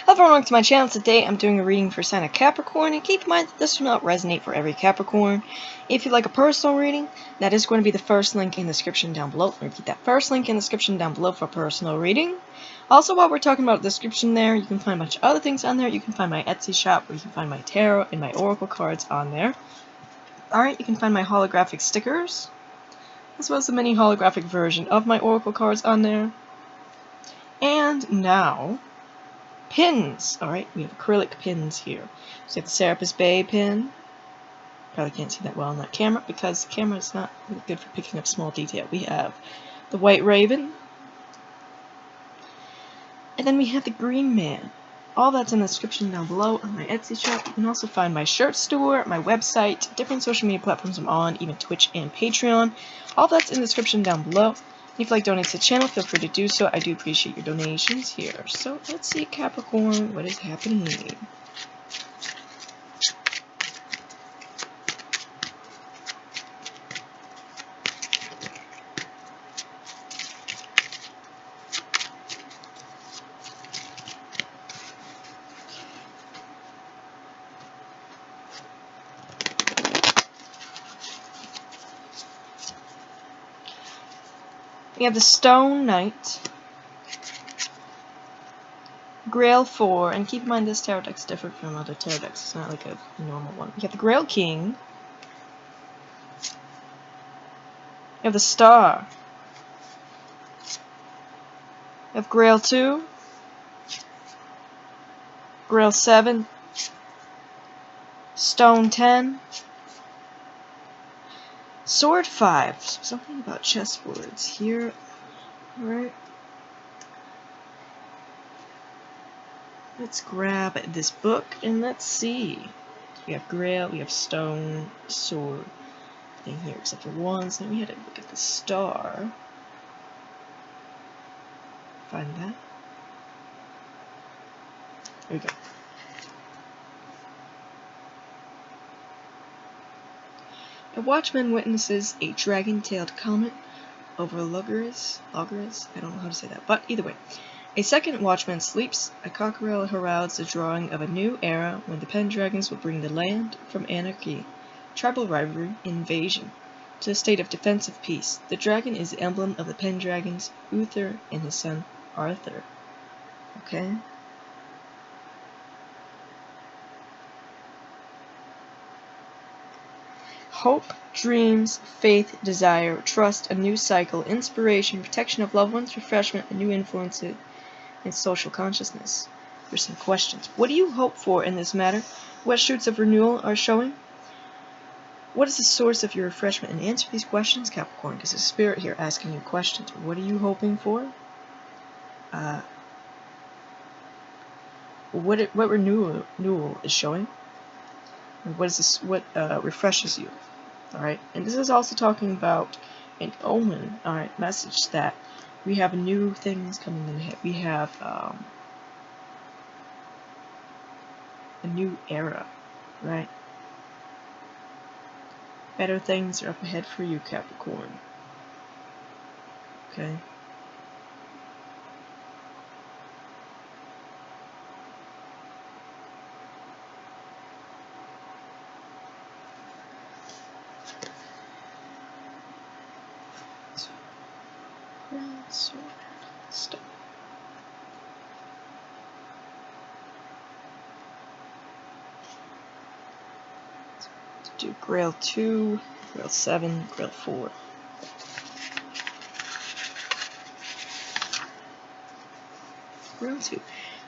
Hello everyone, welcome to my channel. Today I'm doing a reading for sign of Capricorn, and keep in mind that this will not resonate for every Capricorn. If you'd like a personal reading, that is going to be the first link in the description down below. Repeat that first link in the description down below for a personal reading. Also, while we're talking about the description there, you can find a bunch of other things on there. You can find my Etsy shop where you can find my tarot and my oracle cards on there. Alright, you can find my holographic stickers, as well as the mini holographic version of my oracle cards on there. And now, pins! Alright, we have acrylic pins here. So we have the Serapis Bay pin. Probably can't see that well on that camera because the camera is not really good for picking up small detail. We have the White Raven. And then we have the Green Man. All that's in the description down below on my Etsy shop. You can also find my shirt store, my website, different social media platforms I'm on, even Twitch and Patreon. All that's in the description down below. If you'd like to donate to the channel, feel free to do so. I do appreciate your donations here. So let's see, Capricorn, what is happening? We have the Stone Knight, Grail 4, and keep in mind this tarot deck is different from other tarot decks. It's not like a normal one. We have the Grail King. We have the Star. We have Grail 2, Grail 7, Stone 10, Sword 5. Something about chessboards here, right? Let's grab this book and let's see. We have Grail, we have Stone, Sword thing here, except for wands. Then we had to look at the Star. Find that. There we go. A watchman witnesses a dragon-tailed comet over Logares. I don't know how to say that, but either way. A second watchman sleeps. A cockerel heralds the drawing of a new era when the Pendragons will bring the land from anarchy, tribal rivalry, invasion, to a state of defensive peace. The dragon is the emblem of the Pendragons, Uther and his son Arthur. Okay. Hope, dreams, faith, desire, trust, a new cycle, inspiration, protection of loved ones, refreshment, a new influence, and social consciousness. Here's some questions. What do you hope for in this matter? What shoots of renewal are showing? What is the source of your refreshment? And answer these questions, Capricorn, because there's a spirit here asking you questions. What are you hoping for? What renewal is showing? And what is this? What refreshes you? Alright, and this is also talking about an omen, alright, message that we have new things coming in ahead. We have a new era, right? Better things are up ahead for you, Capricorn. Okay? Stop. Do Grail 2, Grail 7, Grail 4. Grail 2.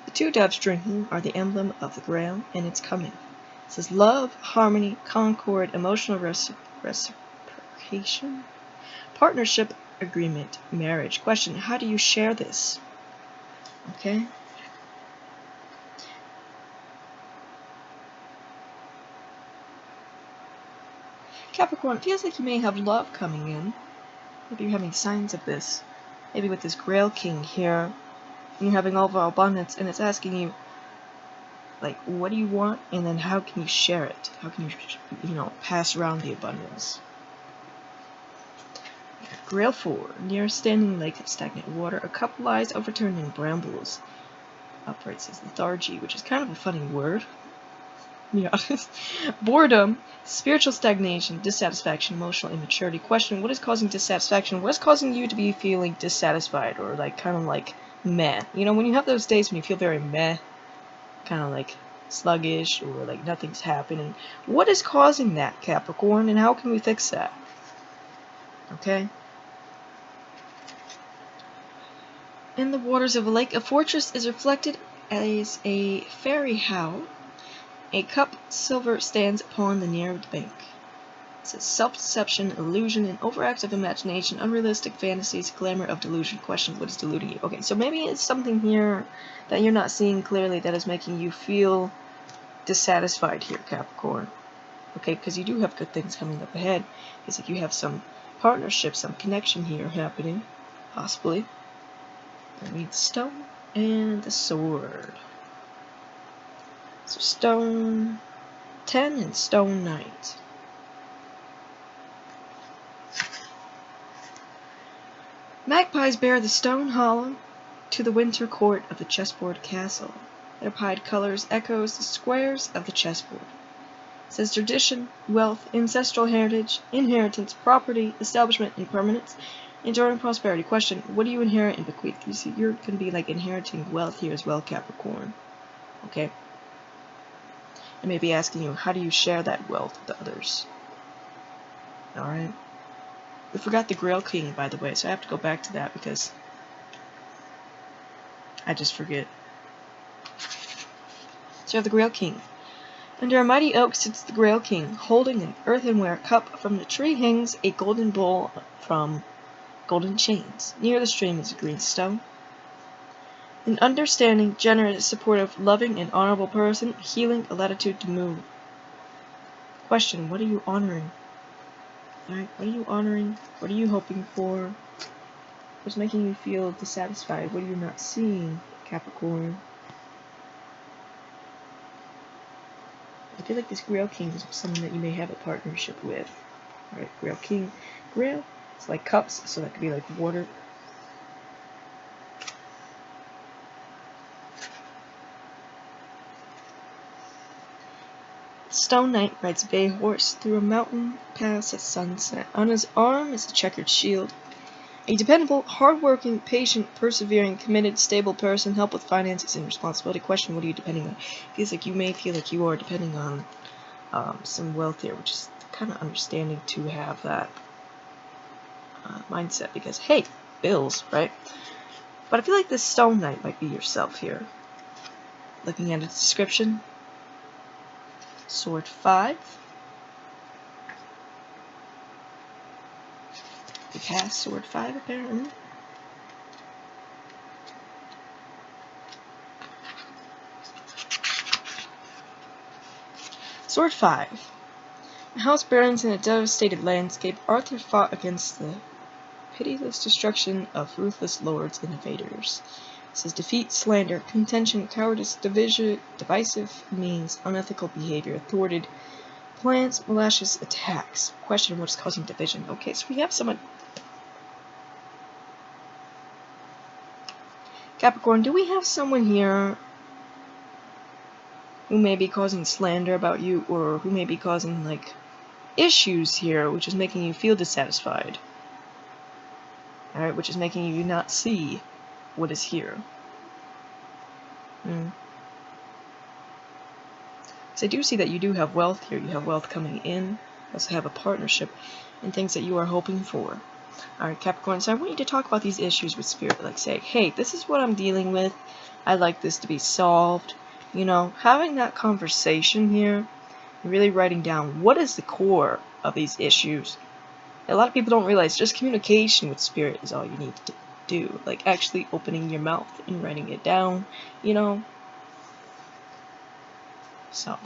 The two doves drinking are the emblem of the Grail, and it's coming. It says love, harmony, concord, emotional reciprocation, partnership, agreement, marriage. Question, how do you share this? Okay. Capricorn, it feels like you may have love coming in. Maybe you're having signs of this. Maybe with this Grail King here, and you're having overall abundance, and it's asking you, like, what do you want, and then how can you share it? How can you, pass around the abundance? Grail 4. Near a standing lake of stagnant water, a couple lies overturned in brambles. operates as lethargy, which is kind of a funny word, to be honest. Boredom, spiritual stagnation, dissatisfaction, emotional immaturity. Question, what is causing dissatisfaction? What is causing you to be feeling dissatisfied or like kind of like meh? You know, when you have those days when you feel very meh, kind of like sluggish or like nothing's happening. What is causing that, Capricorn, and how can we fix that? Okay? In the waters of a lake, a fortress is reflected as a fairy how. A cup silver stands upon the near bank. It says self-deception, illusion, and overactive imagination, unrealistic fantasies, glamour of delusion. Question, what is deluding you? Okay, so maybe it's something here that you're not seeing clearly that is making you feel dissatisfied here, Capricorn. Okay, because you do have good things coming up ahead. It's like you have some partnership, some connection here happening, possibly. I need the stone and the sword. So stone 10 and stone knight. Magpies bear the stone hollow to the winter court of the chessboard castle. Their pied colors echoes the squares of the chessboard. It says tradition, wealth, ancestral heritage, inheritance, property, establishment, and permanence. Enduring prosperity. Question, what do you inherit and bequeath? You see, you're going to be like inheriting wealth here as well, Capricorn. Okay? I may be asking you, how do you share that wealth with others? Alright? We forgot the Grail King, by the way, so I have to go back to that because I just forget. So you have the Grail King. Under a mighty oak sits the Grail King, holding an earthenware cup. From the tree hangs a golden bowl from golden chains. Near the stream is a green stone. An understanding, generous, supportive, loving, and honorable person, healing, a latitude to move. Question, what are you honoring? Alright, what are you honoring? What are you hoping for? What's making you feel dissatisfied? What are you not seeing, Capricorn? I feel like this Grail King is someone that you may have a partnership with. Alright, Grail King. Grail, it's like cups, so that could be like water. Stone Knight rides a bay horse through a mountain pass at sunset. On his arm is a checkered shield. A dependable, hard-working, patient, persevering, committed, stable person, help with finances and responsibility. Question, what are you depending on? Feels like you may feel like you are depending on some wealth here, which is kind of understanding to have that mindset because, hey, bills, right? But I feel like this Stone Knight might be yourself here. Looking at its description. Sword 5. We passed Sword 5 apparently. Sword 5. A house burns in a devastated landscape. Arthur fought against the pitiless destruction of ruthless lords and invaders. It says defeat, slander, contention, cowardice, divisive means, unethical behavior, thwarted plans, malicious attacks. Question, what is causing division? Okay, so we have someone. Capricorn, do we have someone here who may be causing slander about you, or who may be causing, like, issues here, which is making you feel dissatisfied? Alright, which is making you not see what is here. So I do see that you do have wealth here. You have wealth coming in. You also have a partnership and things that you are hoping for. Alright, Capricorn, so I want you to talk about these issues with Spirit. Like, say, hey, this is what I'm dealing with. I'd like this to be solved. You know, having that conversation here, really writing down what is the core of these issues. A lot of people don't realize just communication with Spirit is all you need to do. Like, actually opening your mouth and writing it down, you know. So,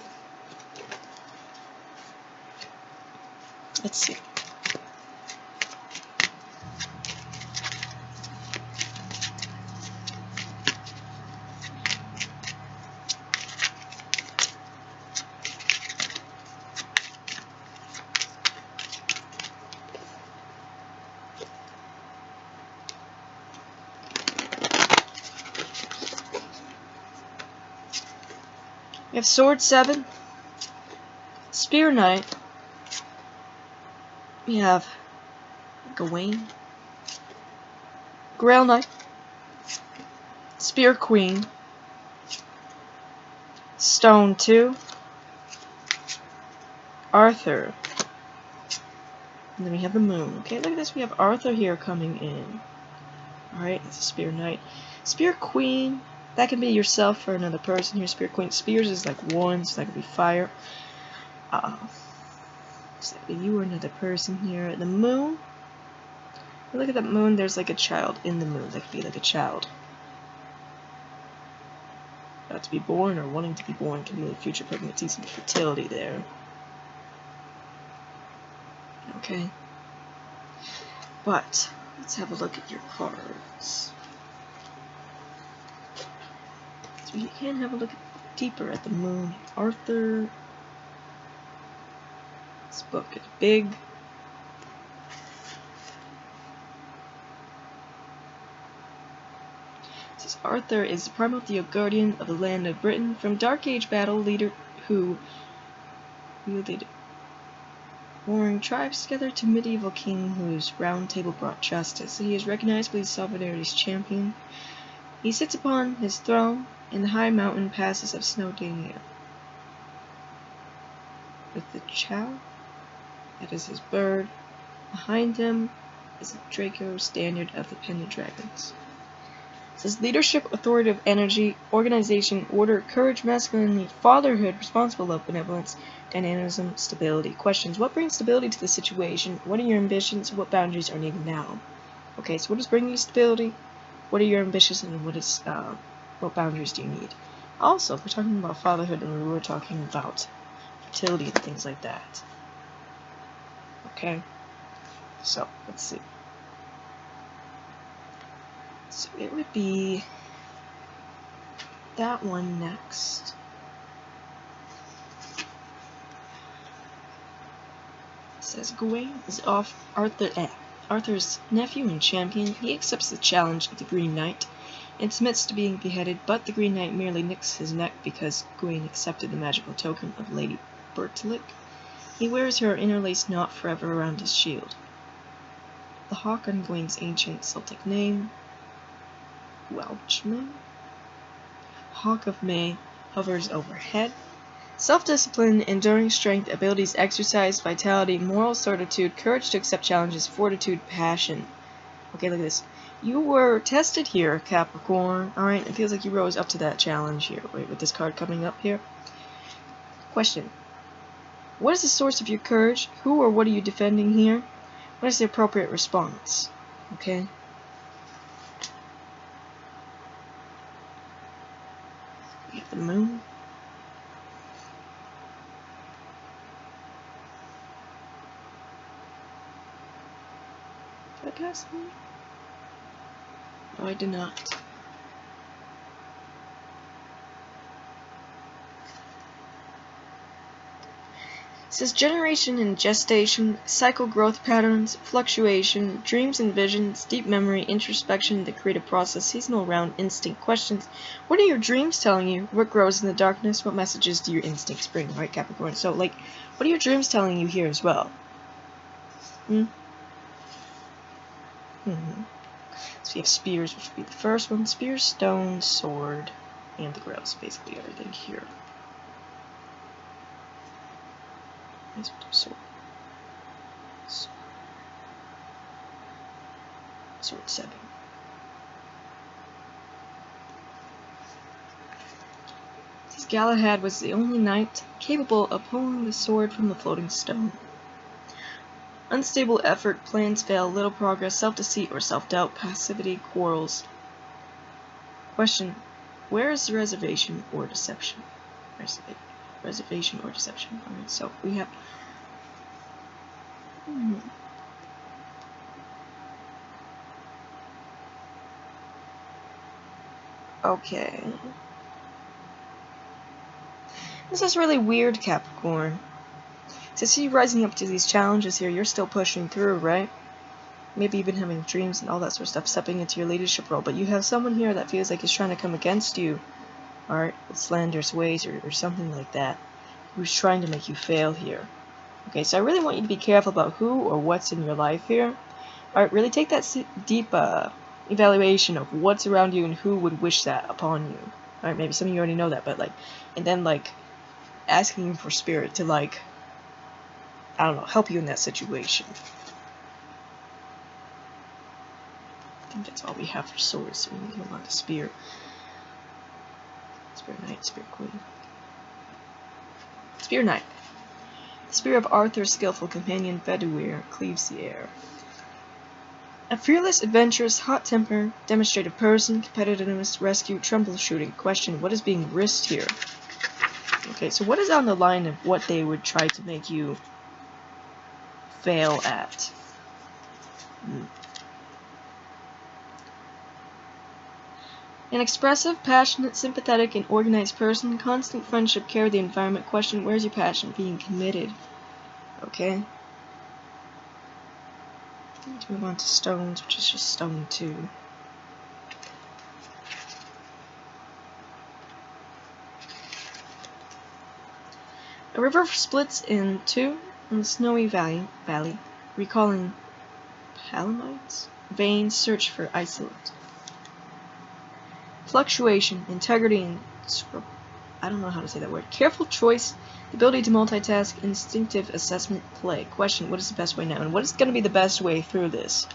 let's see. We have Sword 7, Spear Knight. We have Gawain, Grail Knight, Spear Queen, Stone 2, Arthur, and then we have the Moon. Okay, look at this. We have Arthur here coming in. Alright, that's a Spear Knight. Spear Queen, that can be yourself or another person here. Spear Queen. Spears is like one, so that could be fire. So that could be you or another person here. The Moon. Look at that Moon, there's like a child in the Moon. That could be like a child. About to be born or wanting to be born. Can be like future pregnancies and fertility there. Okay. But let's have a look at your cards. So you can have a look deeper at the Moon. Arthur. This book is big. It says Arthur is the primordial guardian of the land of Britain, from Dark Age battle leader who wielded warring tribes together to medieval king whose round table brought justice. He is recognized by solidarity's champion. He sits upon his throne in the high mountain passes of Snowdonia. With the Chow, that is his bird. Behind him is the Draco standard of the Penny Dragons. It says leadership, authoritative energy, organization, order, courage, masculinity, fatherhood, responsible love, benevolence, dynamism, stability. Questions: what brings stability to the situation? What are your ambitions? What boundaries are needed now? Okay, so what is bringing you stability? What are your ambitions, and what boundaries do you need? Also, if we're talking about fatherhood, and we were talking about fertility and things like that. Okay, so let's see. So it would be that one next. It says Gawain is Arthur's nephew and champion. He accepts the challenge of the Green Knight and submits to being beheaded, but the Green Knight merely nicks his neck because Gawain accepted the magical token of Lady Bertilic. He wears her interlaced knot forever around his shield. The hawk on Gawain's ancient Celtic name, Welchman. Hawk of May hovers overhead. Self-discipline, enduring strength, abilities exercised, vitality, moral certitude, courage to accept challenges, fortitude, passion. Okay, look at this. You were tested here, Capricorn. Alright, it feels like you rose up to that challenge here. Wait, with this card coming up here. Question: what is the source of your courage? Who or what are you defending here? What is the appropriate response? Okay. We have the Moon. Did I pass the Moon? No, I did not. It says generation and gestation, cycle growth patterns, fluctuation, dreams and visions, deep memory, introspection, the creative process, seasonal round, instinct. Questions: what are your dreams telling you? What grows in the darkness? What messages do your instincts bring? Right, Capricorn? So, like, what are your dreams telling you here as well? So we have spears, which would be the first one. Spear, stone, sword, and the grail. So basically everything here. Sword. Sword 7. Says Galahad was the only knight capable of pulling the sword from the floating stone. Unstable effort, plans fail, little progress, self-deceit or self-doubt, passivity, quarrels. Question: where is the reservation or deception? Reservation or deception. Alright, so we have okay. This is really weird, Capricorn. To see you rising up to these challenges here, you're still pushing through, right? Maybe you've been having dreams and all that sort of stuff, stepping into your leadership role, but you have someone here that feels like he's trying to come against you. alright, with slanderous ways or something like that, who's trying to make you fail here. Okay, so I really want you to be careful about who or what's in your life here. Alright, really take that deep evaluation of what's around you and who would wish that upon you. Alright, maybe some of you already know that, but like, and then like, asking for spirit to like, I don't know, help you in that situation. I think that's all we have for swords, so we need to move on to spear. Spear Knight, Spear Queen. Spear Knight. The spear of Arthur's skillful companion Bedouir cleaves the air. A fearless, adventurous, hot-tempered, demonstrative person, competitiveness, rescue, troubleshooting. Question, what is being risked here? Okay, so what is on the line of what they would try to make you fail at? An expressive, passionate, sympathetic, and organized person. Constant friendship, care of the environment. Question, where's your passion? Being committed. Okay. Let's move on to stones, which is just stone 2. A river splits in two in the snowy valley, recalling Palamites. Veins search for isolate. Fluctuation, integrity, and I don't know how to say that word. Careful choice, the ability to multitask, instinctive assessment, play. Question, what is the best way now? And what is going to be the best way through this?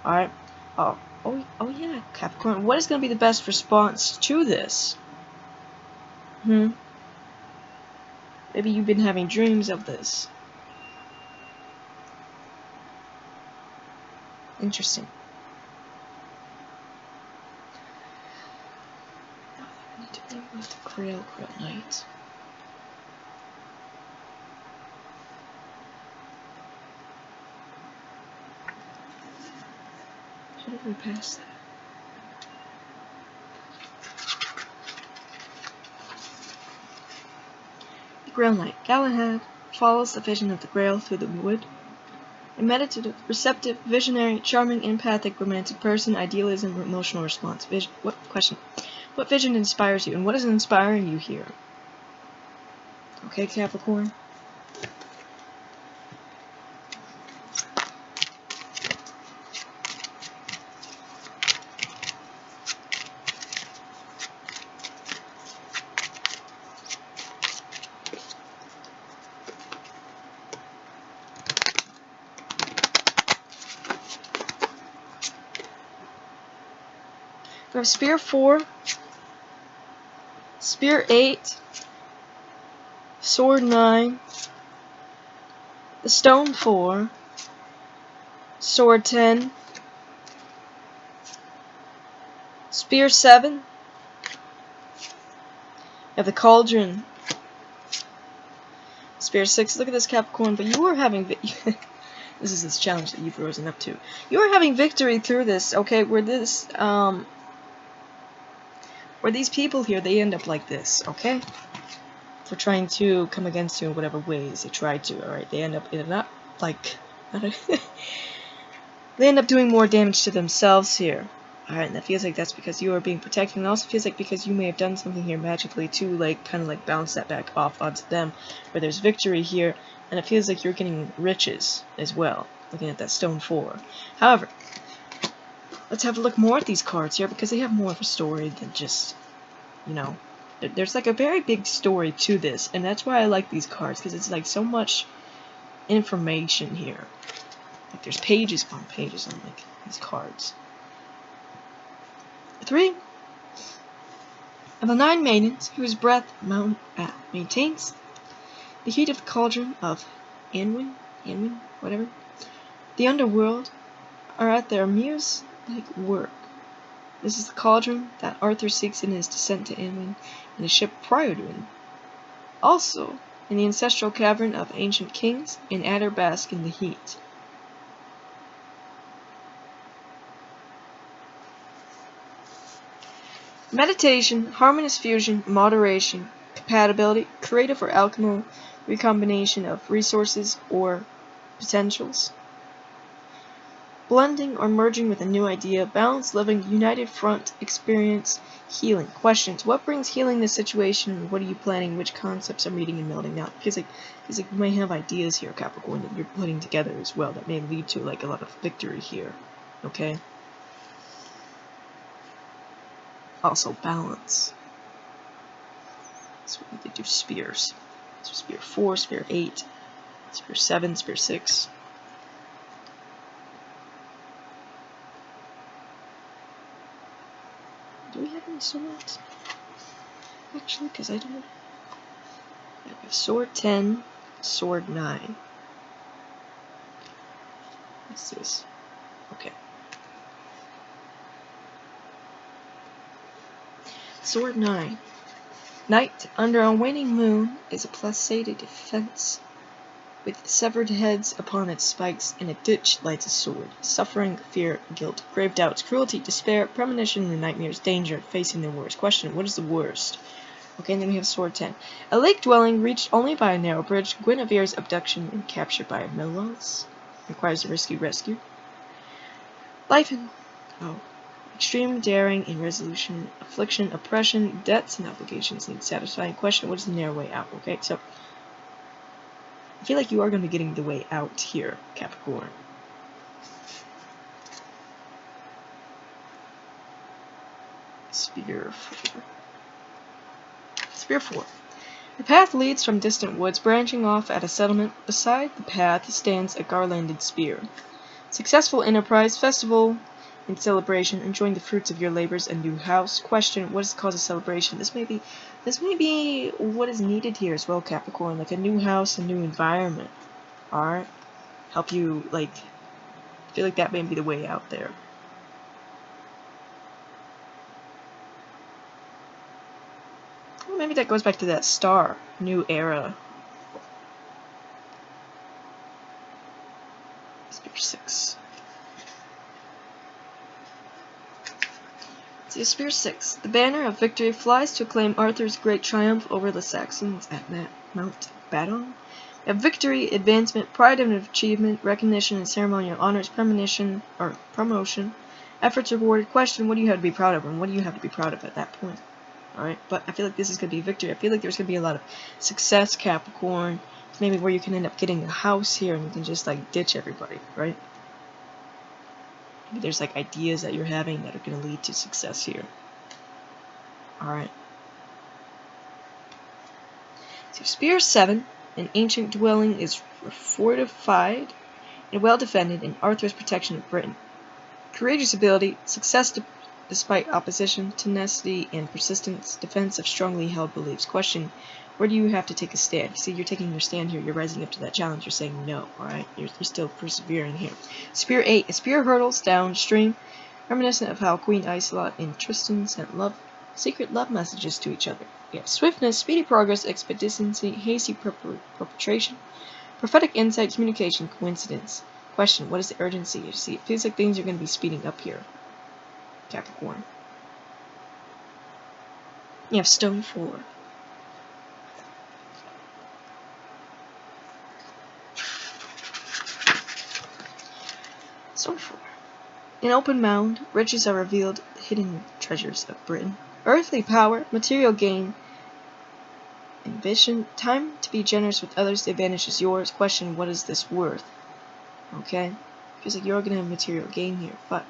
Alright. Oh yeah, Capricorn. What is going to be the best response to this? Maybe you've been having dreams of this. Interesting. I need to bring out the Grail Knight. How did we pass that? The Grail Knight. Galahad follows the vision of the Grail through the wood. A meditative, receptive, visionary, charming, empathic, romantic person, idealism, emotional response. What vision inspires you, and what is inspiring you here? Okay, Capricorn. We have Spear 4, Spear 8, Sword 9, the Stone 4, Sword 10, Spear 7, you have the Cauldron, Spear 6. Look at this, Capricorn, but you are having this is this challenge that you've risen up to. You are having victory through this, okay, where these people here, they end up like this, okay? For trying to come against you in whatever ways they try to, alright? They end up they end up doing more damage to themselves here. Alright, and that feels like that's because you are being protected, and it also feels like because you may have done something here magically to, like, kind of like bounce that back off onto them, where there's victory here, and it feels like you're getting riches as well, looking at that Stone 4. However, let's have a look more at these cards here, because they have more of a story than just, you know, there's like a very big story to this, and that's why I like these cards, because it's like so much information here. Like there's pages on pages on like these cards. 3 of the 9 maidens whose breath maintains the heat of the cauldron of Anwin, whatever, the underworld, are at their muse-like work. This is the cauldron that Arthur seeks in his descent to Anwin in the ship Priodun. Also, in the ancestral cavern of ancient kings, and Adder bask in the heat. Meditation, harmonious fusion, moderation, compatibility, creative or alchemical recombination of resources or potentials. blending or merging with a new idea, balance, living, united front, experience, healing. Questions: what brings healing this situation? What are you planning? Which concepts are meeting and melding now? Because you may have ideas here, Capricorn, that you're putting together as well that may lead to like a lot of victory here. Okay. Also balance. So we need to do spears. So spear 4, spear 8, spear 7, spear 6. Do we have any swords? Actually, because I don't. Yeah, we have sword 10, sword 9. What's this? Okay. Sword 9. Knight under a waning moon is a placated defense. With severed heads upon its spikes, in a ditch lights a sword. Suffering, fear, guilt, grave doubts, cruelty, despair, premonition, and nightmares, danger, facing the worst. Question: what is the worst? Okay, and then we have sword 10. A lake dwelling reached only by a narrow bridge. Guinevere's abduction and capture by Milos. Requires a risky rescue. Life in... extreme daring and resolution. Affliction, oppression, debts, and obligations need satisfying. Question: what is the narrow way out? Okay, so... I feel like you are going to be getting the way out here, Capricorn. Spear 4. Spear 4. The path leads from distant woods, branching off at a settlement. Beside the path stands a garlanded spear. Successful enterprise, festival, and celebration, enjoying the fruits of your labors and new house. Question: what is the cause of celebration? This may be what is needed here as well, Capricorn, like a new house, a new environment. Alright? Help you, like, I feel like that may be the way out there. Well, maybe that goes back to that star. New era. Spear 6. Spear 6. The banner of victory flies to acclaim Arthur's great triumph over the Saxons at Mount Badon. A victory, advancement, pride of achievement, recognition, and ceremonial honors, premonition, or promotion, efforts rewarded. Question: what do you have to be proud of, and what do you have to be proud of at that point? Alright, but I feel like this is going to be victory. I feel like there's going to be a lot of success, Capricorn. Maybe where you can end up getting a house here and you can just like ditch everybody, right? Maybe there's like ideas that you're having that are going to lead to success here. Alright. So Spear 7, an ancient dwelling, is fortified and well defended in Arthur's protection of Britain. Courageous ability, success despite opposition, tenacity, and persistence, defense of strongly held beliefs. Question: where do you have to take a stand? You see, you're taking your stand here. You're rising up to that challenge. You're saying no, alright? You're still persevering here. Spear 8. A spear hurdles downstream, reminiscent of how Queen Isolde and Tristan sent secret love messages to each other. We have swiftness, speedy progress, expediency, hasty perpetration, prophetic insight, communication, coincidence. Question: what is the urgency? You see, it feels like things are going to be speeding up here, Capricorn. You have stone 4. Stone 4. In open mound, riches are revealed, hidden treasures of Britain. Earthly power, material gain, ambition, time to be generous with others, the advantage is yours. Question: what is this worth? Okay? Feels like you're going to have material gain here, but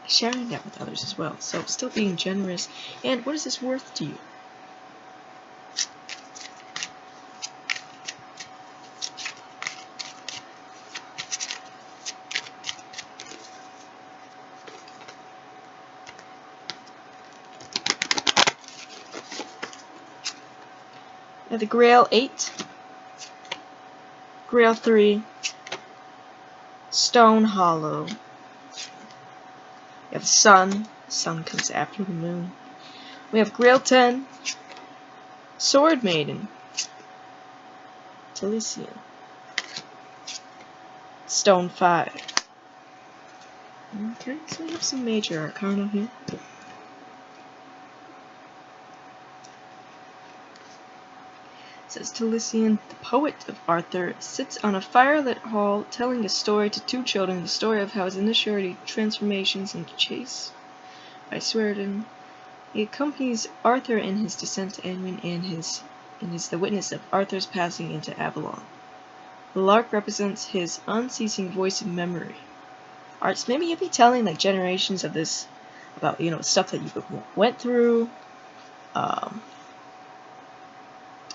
sharing that with others as well. So still being generous. And what is this worth to you? Now the Grail 8, Grail 3, Stone Hollow. We have the Sun. The Sun comes after the Moon. We have Grail 10, Sword Maiden, Talisia, Stone 5. Okay, so we have some major arcana here. says Taliesin, the poet of Arthur, sits on a firelit hall telling a story to two children, the story of how his initiated transformations into chase by Swearingen. He accompanies Arthur in his descent to Anwen and is the witness of Arthur's passing into Avalon. The lark represents his unceasing voice of memory. Alright, so maybe you'll be telling like generations of this about, you know, stuff that you went through,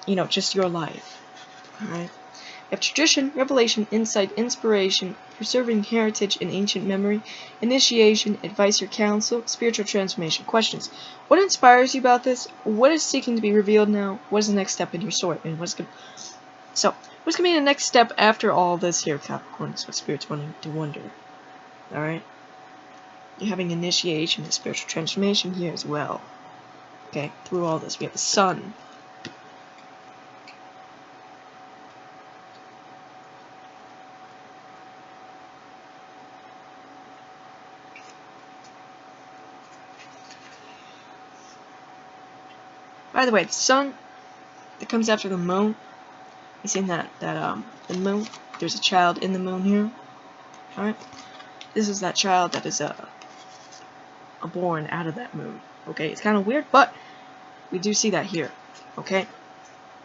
you know, just your life. Alright. You have tradition, revelation, insight, inspiration, preserving heritage and ancient memory, initiation, advice or counsel, spiritual transformation. Questions. What inspires you about this? What is seeking to be revealed now? What is the next step in your story? And what's going to be the next step after all this here, Capricorn? Is what Spirit's wanting to wonder. Alright? You're having initiation and spiritual transformation here as well. Okay, through all this, we have the sun. By the way, the sun that comes after the moon, you seen that the moon, there's a child in the moon here. Alright? This is that child that is born out of that moon. Okay, it's kind of weird, but we do see that here. Okay?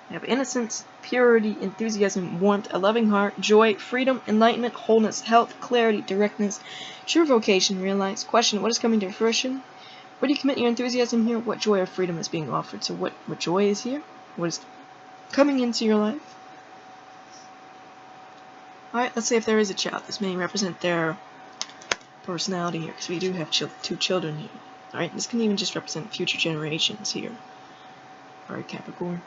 We have innocence, purity, enthusiasm, warmth, a loving heart, joy, freedom, enlightenment, wholeness, health, clarity, directness, true vocation, realize. Question, what is coming to fruition? Where do you commit your enthusiasm here? What joy or freedom is being offered? So what joy is here? What is coming into your life? Alright, let's say if there is a child. This may represent their personality here, because we do have two children here. Alright, this can even just represent future generations here. Alright, Capricorn.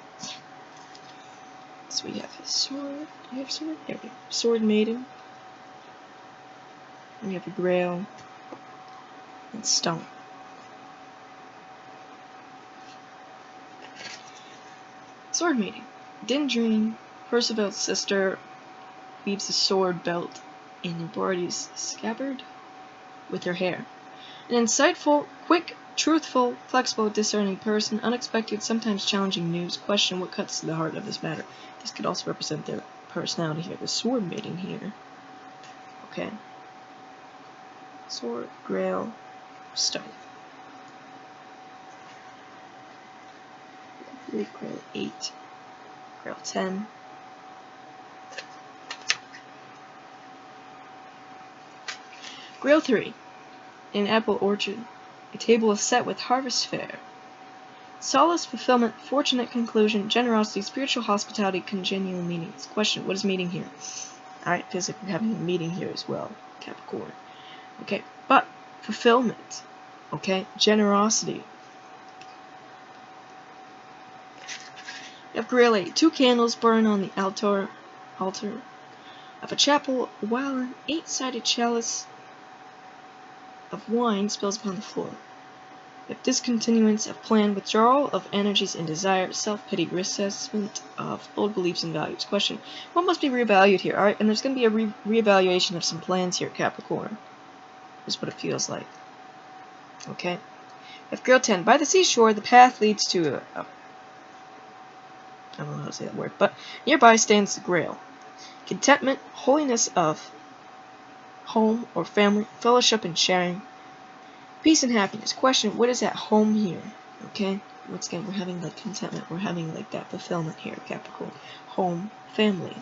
So we have his sword. Do you have a sword? There we go. Sword maiden. And we have a grail. And stone. Sword maiden. Dindrine, Percival's sister, weaves a sword belt and embroiders scabbard with her hair. An insightful, quick, truthful, flexible, discerning person, unexpected, sometimes challenging news. Question, what cuts to the heart of this matter? This could also represent their personality here. The sword maiden here. Okay. Sword, grail, stone. Grail 8. Grail 10. Grail 3. An apple orchard. A table is set with harvest fare. Solace, fulfillment, fortunate conclusion, generosity, spiritual hospitality, congenial meetings. Question, what is meeting here? Alright, feels like we're having a meeting here as well, Capricorn. Okay, but fulfillment. Okay, generosity. You have Grail 8. 2 candles burn on the altar of a chapel, while an 8-sided chalice of wine spills upon the floor. You have discontinuance of plan, withdrawal of energies and desire, self-pity, reassessment of old beliefs and values. Question, what must be reevaluated here? Alright, and there's going to be a reevaluation of some plans here, Capricorn. Is what it feels like. Okay. You have Grail 10. By the seashore, the path leads to a I don't know how to say that word, but nearby stands the Grail. Contentment, holiness of home or family, fellowship and sharing, peace and happiness. Question, what is at home here? Okay, once again, we're having like contentment, we're having like that fulfillment here, Capricorn. Home, family.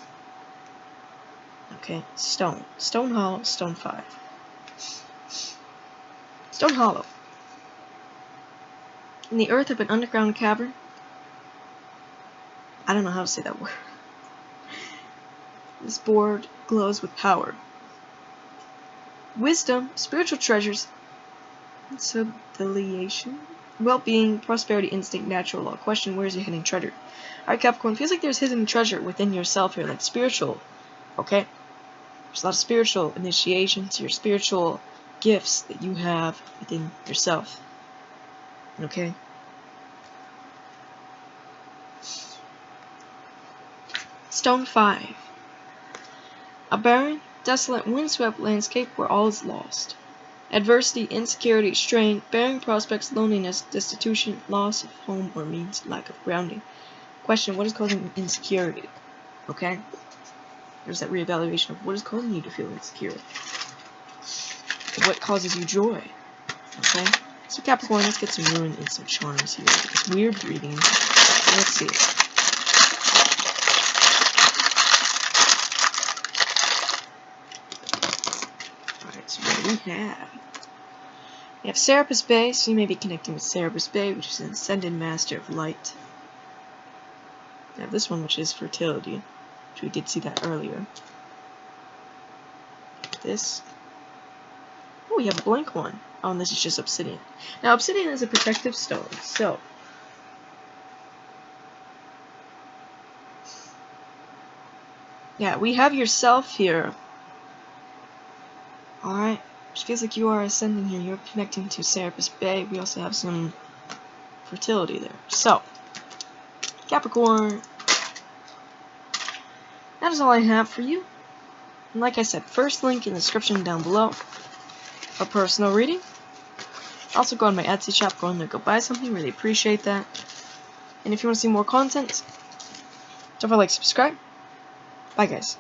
Okay, stone. Stone Hollow, stone 5. Stone Hollow. In the earth of an underground cavern, I don't know how to say that word. This board glows with power. Wisdom, spiritual treasures, subdeliation, well-being, prosperity, instinct, natural law. Question, where is your hidden treasure? Alright, Capricorn, feels like there's hidden treasure within yourself here, like spiritual, okay? There's a lot of spiritual initiations, your spiritual gifts that you have within yourself, okay? Stone 5. A barren, desolate, windswept landscape where all is lost. Adversity, insecurity, strain, barren prospects, loneliness, destitution, loss of home or means, lack of grounding. question, what is causing insecurity? Okay? There's that reevaluation of what is causing you to feel insecure. What causes you joy? Okay? So Capricorn, let's get some ruin and some charms here. It's weird reading. Let's see. Alright, so what do we have? We have Serapis Bay, so you may be connecting with Serapis Bay, which is an Ascended Master of Light. We have this one, which is Fertility, which we did see that earlier. This. Oh, we have a blank one. Oh, and this is just Obsidian. Now, Obsidian is a protective stone, so yeah, we have yourself here. Alright. Which feels like you are ascending here. You're connecting to Serapis Bay. We also have some fertility there. So, Capricorn. That is all I have for you. And like I said, first link in the description down below. A personal reading. Also go on my Etsy shop. Go on there, go buy something. Really appreciate that. And if you want to see more content, don't forget to like, subscribe. Bye guys.